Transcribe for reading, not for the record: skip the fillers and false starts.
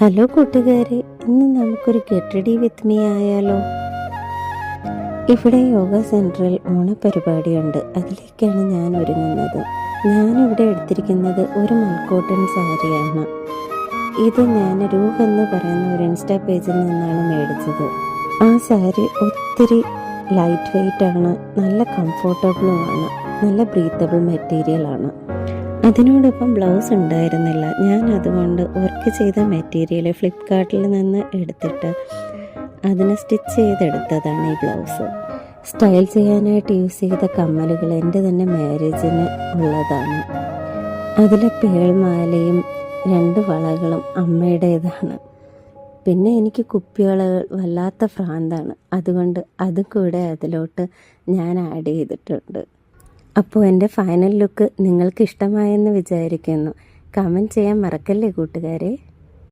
Hello കൂട്ടുകാരെ, ഇന്ന് നമുക്കൊരു ഗെറ്റ് റെഡി വിത്ത് മീ ആയാലോ? ഇവിടെ യോഗ സെൻറ്ററിൽ ഓണപരിപാടിയുണ്ട്. അതിലേക്കാണ് ഞാൻ ഒരുങ്ങുന്നത്. ഞാനിവിടെ എടുത്തിരിക്കുന്നത് ഒരു മൽക്കോട്ടൺ സാരിയാണ്. ഇത് ഞാൻ രൂപ് എന്ന് പറയുന്ന ഒരു ഇൻസ്റ്റാ പേജിൽ നിന്നാണ് മേടിച്ചത്. ആ സാരി ഒത്തിരി ലൈറ്റ് വെയ്റ്റ് ആണ്, നല്ല കംഫോർട്ടബിളുമാണ്, നല്ല ബ്രീത്തബിൾ മെറ്റീരിയലാണ്. അതിനോടൊപ്പം ബ്ലൗസ് ഉണ്ടായിരുന്നില്ല. ഞാൻ അതുകൊണ്ട് വർക്ക് ചെയ്ത മെറ്റീരിയൽ ഫ്ലിപ്കാർട്ടിൽ നിന്ന് എടുത്തിട്ട് അതിനെ സ്റ്റിച്ച് ചെയ്തെടുത്തതാണ് ഈ ബ്ലൗസ്. സ്റ്റൈൽ ചെയ്യാനായിട്ട് യൂസ് ചെയ്ത കമ്മലുകൾ എൻ്റെ തന്നെ മാരേജിന് ഉള്ളതാണ്. അതിലെ പേൾമാലയും 2 വളകളും അമ്മയുടേതാണ്. പിന്നെ എനിക്ക് കുപ്പിവളകൾ വല്ലാത്ത ഭ്രാന്താണ്, അതുകൊണ്ട് അതും കൂടെ അതിലോട്ട് ഞാൻ ആഡ് ചെയ്തിട്ടുണ്ട്. അപ്പോൾ എൻ്റെ ഫൈനൽ ലുക്ക് നിങ്ങൾക്ക് ഇഷ്ടമായെന്ന് വിചാരിക്കുന്നു. കമൻറ്റ് ചെയ്യാൻ മറക്കല്ലേ കൂട്ടുകാരെ.